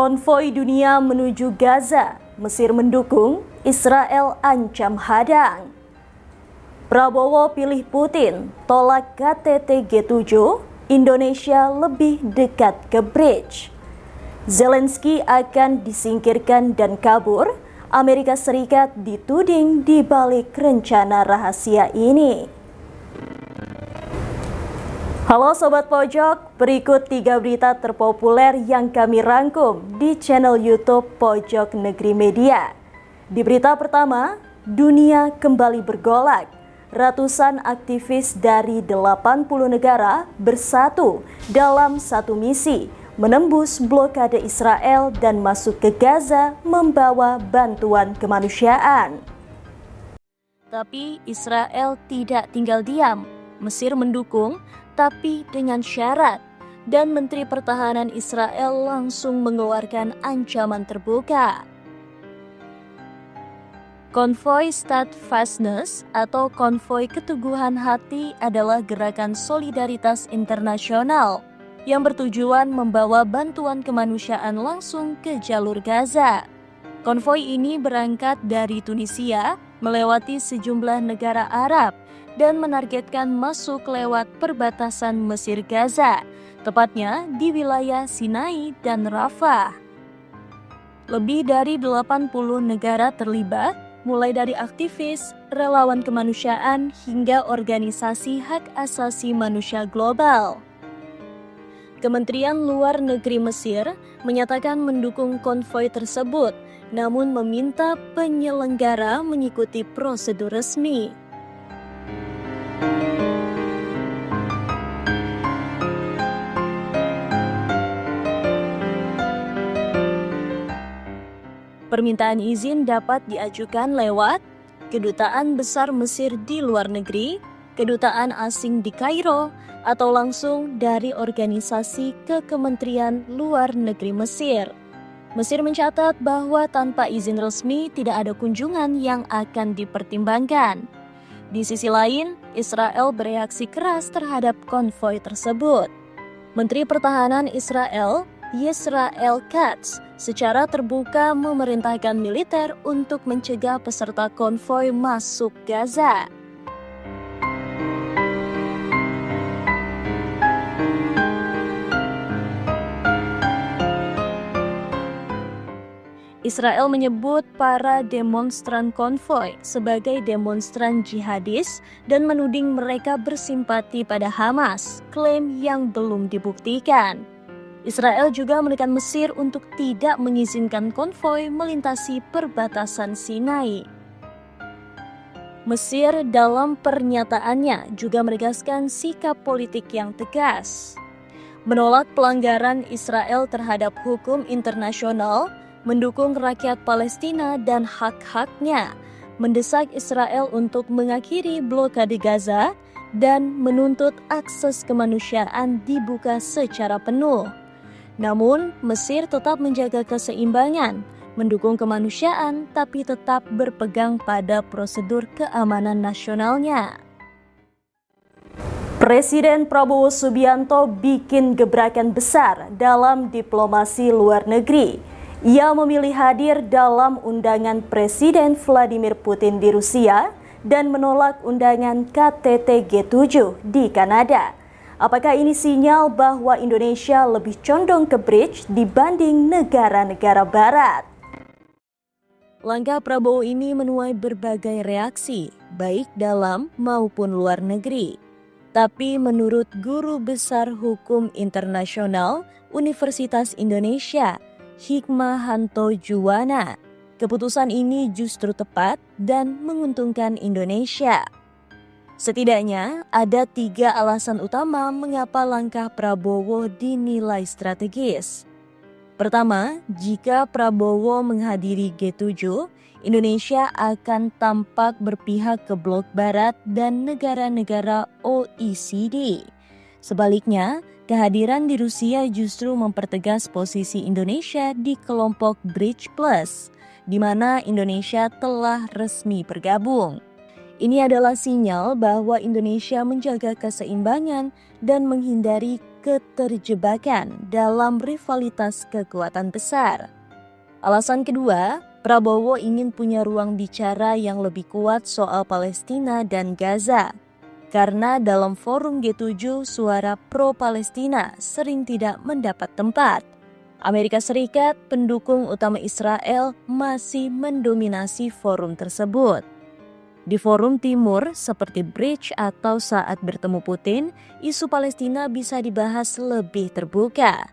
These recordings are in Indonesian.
Konvoi dunia menuju Gaza, Mesir mendukung, Israel ancam hadang. Prabowo pilih Putin, tolak KTT G7, Indonesia lebih dekat ke bridge. Zelensky akan disingkirkan dan kabur, Amerika Serikat dituding di balik rencana rahasia ini. Halo Sobat Pojok, berikut 3 berita terpopuler yang kami rangkum di channel YouTube Pojok Negeri Media. Di berita pertama, dunia kembali bergolak. Ratusan aktivis dari 80 negara bersatu dalam satu misi, menembus blokade Israel dan masuk ke Gaza membawa bantuan kemanusiaan. Tapi Israel tidak tinggal diam. Mesir mendukung, tapi dengan syarat, dan Menteri Pertahanan Israel langsung mengeluarkan ancaman terbuka. Konvoi Steadfastness atau konvoi keteguhan hati adalah gerakan solidaritas internasional yang bertujuan membawa bantuan kemanusiaan langsung ke jalur Gaza. Konvoi ini berangkat dari Tunisia, melewati sejumlah negara Arab, dan menargetkan masuk lewat perbatasan Mesir-Gaza, tepatnya di wilayah Sinai dan Rafah. Lebih dari 80 negara terlibat, mulai dari aktivis, relawan kemanusiaan, hingga organisasi hak asasi manusia global. Kementerian Luar Negeri Mesir menyatakan mendukung konvoi tersebut, namun meminta penyelenggara mengikuti prosedur resmi. Permintaan izin dapat diajukan lewat Kedutaan Besar Mesir di luar negeri, Kedutaan Asing di Kairo, atau langsung dari organisasi ke Kementerian Luar Negeri Mesir. Mesir mencatat bahwa tanpa izin resmi tidak ada kunjungan yang akan dipertimbangkan. Di sisi lain, Israel bereaksi keras terhadap konvoi tersebut. Menteri Pertahanan Israel, Yisrael Katz, secara terbuka memerintahkan militer untuk mencegah peserta konvoi masuk Gaza. Israel menyebut para demonstran konvoi sebagai demonstran jihadis dan menuding mereka bersimpati pada Hamas, klaim yang belum dibuktikan. Israel juga menekan Mesir untuk tidak mengizinkan konvoi melintasi perbatasan Sinai. Mesir dalam pernyataannya juga menegaskan sikap politik yang tegas, menolak pelanggaran Israel terhadap hukum internasional, mendukung rakyat Palestina dan hak-haknya, mendesak Israel untuk mengakhiri blokade Gaza, dan menuntut akses kemanusiaan dibuka secara penuh. Namun, Mesir tetap menjaga keseimbangan, mendukung kemanusiaan, tapi tetap berpegang pada prosedur keamanan nasionalnya. Presiden Prabowo Subianto bikin gebrakan besar dalam diplomasi luar negeri. Ia memilih hadir dalam undangan Presiden Vladimir Putin di Rusia dan menolak undangan KTT G7 di Kanada. Apakah ini sinyal bahwa Indonesia lebih condong ke bridge dibanding negara-negara barat? Langkah Prabowo ini menuai berbagai reaksi, baik dalam maupun luar negeri. Tapi menurut Guru Besar Hukum Internasional Universitas Indonesia, Hikmahanto Juwana, keputusan ini justru tepat dan menguntungkan Indonesia. Setidaknya ada 3 alasan utama mengapa langkah Prabowo dinilai strategis. Pertama, jika Prabowo menghadiri G7, Indonesia akan tampak berpihak ke blok barat dan negara-negara OECD. Sebaliknya, kehadiran di Rusia justru mempertegas posisi Indonesia di kelompok Bridge Plus, di mana Indonesia telah resmi bergabung. Ini adalah sinyal bahwa Indonesia menjaga keseimbangan dan menghindari keterjebakan dalam rivalitas kekuatan besar. Alasan kedua, Prabowo ingin punya ruang bicara yang lebih kuat soal Palestina dan Gaza. Karena dalam forum G7, suara pro-Palestina sering tidak mendapat tempat. Amerika Serikat, pendukung utama Israel, masih mendominasi forum tersebut. Di forum timur seperti Bridge atau saat bertemu Putin, isu Palestina bisa dibahas lebih terbuka.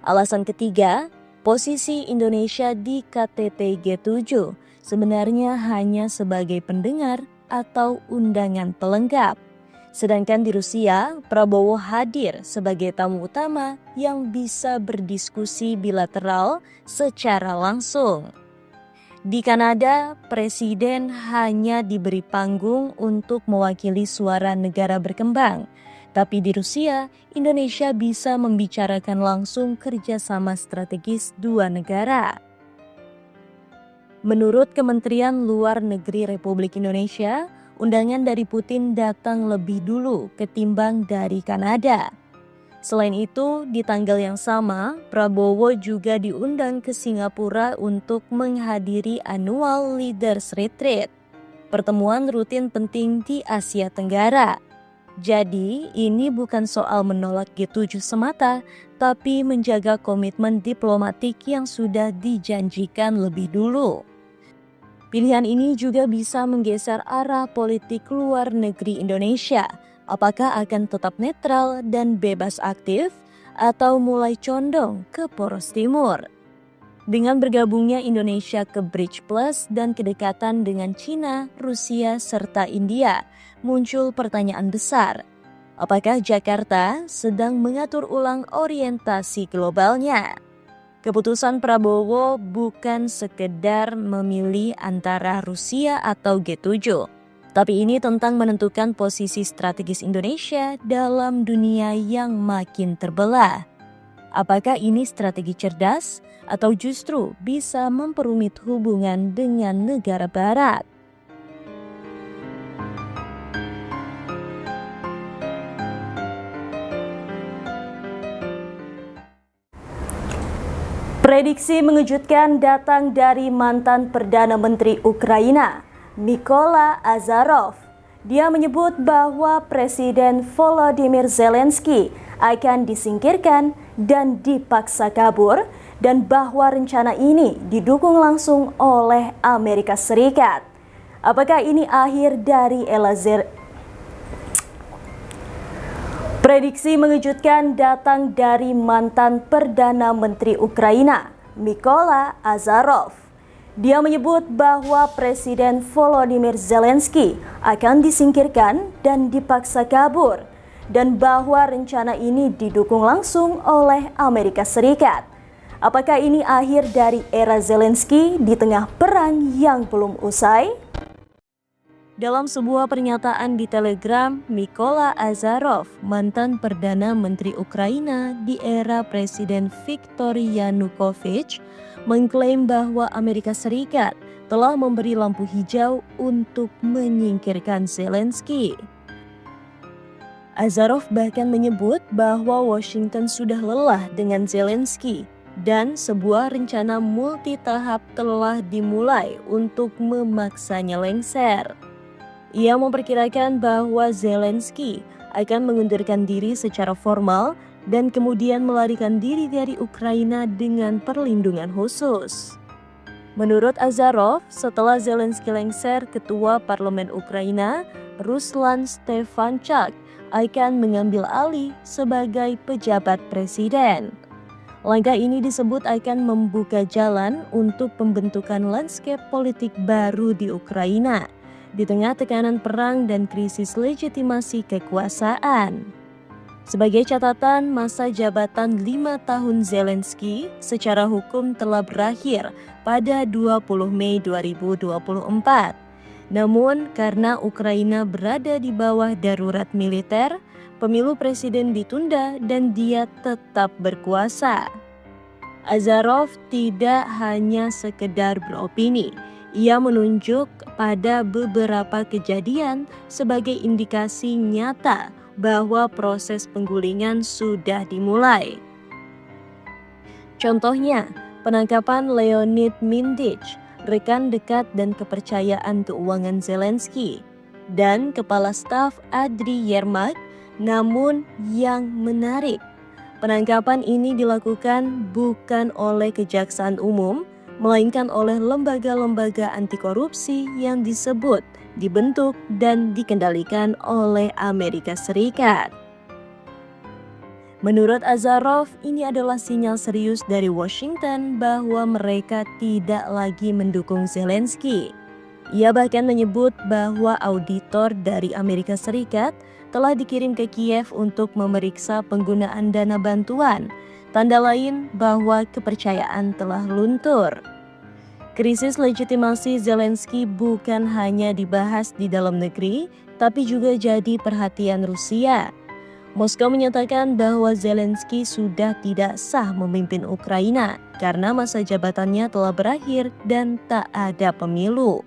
Alasan ketiga, posisi Indonesia di KTT G7 sebenarnya hanya sebagai pendengar atau undangan pelengkap. Sedangkan di Rusia, Prabowo hadir sebagai tamu utama yang bisa berdiskusi bilateral secara langsung. Di Kanada, presiden hanya diberi panggung untuk mewakili suara negara berkembang. Tapi di Rusia, Indonesia bisa membicarakan langsung kerjasama strategis dua negara. Menurut Kementerian Luar Negeri Republik Indonesia, undangan dari Putin datang lebih dulu ketimbang dari Kanada. Selain itu, di tanggal yang sama, Prabowo juga diundang ke Singapura untuk menghadiri Annual Leaders Retreat, pertemuan rutin penting di Asia Tenggara. Jadi, ini bukan soal menolak G7 semata, tapi menjaga komitmen diplomatik yang sudah dijanjikan lebih dulu. Pilihan ini juga bisa menggeser arah politik luar negeri Indonesia. Apakah akan tetap netral dan bebas aktif atau mulai condong ke poros timur? Dengan bergabungnya Indonesia ke Bridge Plus dan kedekatan dengan Cina, Rusia, serta India, muncul pertanyaan besar. Apakah Jakarta sedang mengatur ulang orientasi globalnya? Keputusan Prabowo bukan sekedar memilih antara Rusia atau G7, tapi ini tentang menentukan posisi strategis Indonesia dalam dunia yang makin terbelah. Apakah ini strategi cerdas atau justru bisa memperumit hubungan dengan negara barat? Prediksi mengejutkan datang dari mantan Perdana Menteri Ukraina, Mykola Azarov. Dia menyebut bahwa Presiden Volodymyr Zelensky akan disingkirkan dan dipaksa kabur, dan bahwa rencana ini didukung langsung oleh Amerika Serikat. Apakah ini akhir dari Prediksi mengejutkan datang dari mantan Perdana Menteri Ukraina, Mykola Azarov. Dia menyebut bahwa Presiden Volodymyr Zelensky akan disingkirkan dan dipaksa kabur, dan bahwa rencana ini didukung langsung oleh Amerika Serikat. Apakah ini akhir dari era Zelensky di tengah perang yang belum usai? Dalam sebuah pernyataan di Telegram, Mykola Azarov, mantan Perdana Menteri Ukraina di era Presiden Viktor Yanukovych, mengklaim bahwa Amerika Serikat telah memberi lampu hijau untuk menyingkirkan Zelensky. Azarov bahkan menyebut bahwa Washington sudah lelah dengan Zelensky dan sebuah rencana multi-tahap telah dimulai untuk memaksanya lengser. Ia memperkirakan bahwa Zelensky akan mengundurkan diri secara formal dan kemudian melarikan diri dari Ukraina dengan perlindungan khusus. Menurut Azarov, setelah Zelensky lengser, Ketua Parlemen Ukraina, Ruslan Stefanchuk, akan mengambil alih sebagai pejabat presiden. Langkah ini disebut akan membuka jalan untuk pembentukan landscape politik baru di Ukraina di tengah tekanan perang dan krisis legitimasi kekuasaan. Sebagai catatan, masa jabatan 5 tahun Zelensky secara hukum telah berakhir pada 20 Mei 2024. Namun, karena Ukraina berada di bawah darurat militer, pemilu presiden ditunda dan dia tetap berkuasa. Azarov tidak hanya sekedar beropini. Ia menunjuk pada beberapa kejadian sebagai indikasi nyata bahwa proses penggulingan sudah dimulai. Contohnya, penangkapan Leonid Mindich, rekan dekat dan kepercayaan keuangan Zelensky, dan Kepala Staf Adri Yermak. Namun yang menarik, penangkapan ini dilakukan bukan oleh Kejaksaan Umum, melainkan oleh lembaga-lembaga anti korupsi yang disebut, dibentuk, dan dikendalikan oleh Amerika Serikat. Menurut Azarov, ini adalah sinyal serius dari Washington bahwa mereka tidak lagi mendukung Zelensky. Ia bahkan menyebut bahwa auditor dari Amerika Serikat telah dikirim ke Kiev untuk memeriksa penggunaan dana bantuan, tanda lain bahwa kepercayaan telah luntur. Krisis legitimasi Zelensky bukan hanya dibahas di dalam negeri, tapi juga jadi perhatian Rusia. Moskow menyatakan bahwa Zelensky sudah tidak sah memimpin Ukraina karena masa jabatannya telah berakhir dan tak ada pemilu.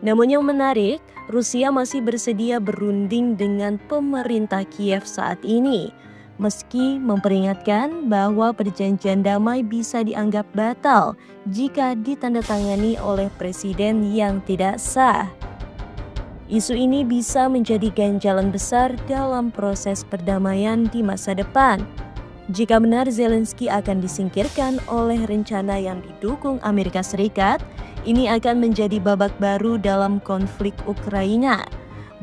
Namun yang menarik, Rusia masih bersedia berunding dengan pemerintah Kiev saat ini, meski memperingatkan bahwa perjanjian damai bisa dianggap batal jika ditandatangani oleh presiden yang tidak sah. Isu ini bisa menjadi ganjalan besar dalam proses perdamaian di masa depan. Jika benar Zelensky akan disingkirkan oleh rencana yang didukung Amerika Serikat, ini akan menjadi babak baru dalam konflik Ukraina.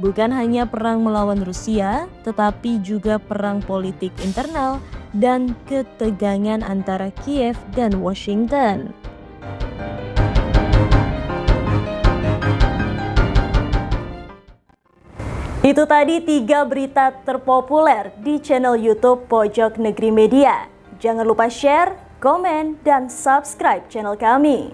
Bukan hanya perang melawan Rusia, tetapi juga perang politik internal dan ketegangan antara Kiev dan Washington. Itu tadi 3 berita terpopuler di channel YouTube Pojok Negeri Media. Jangan lupa share, komen, dan subscribe channel kami.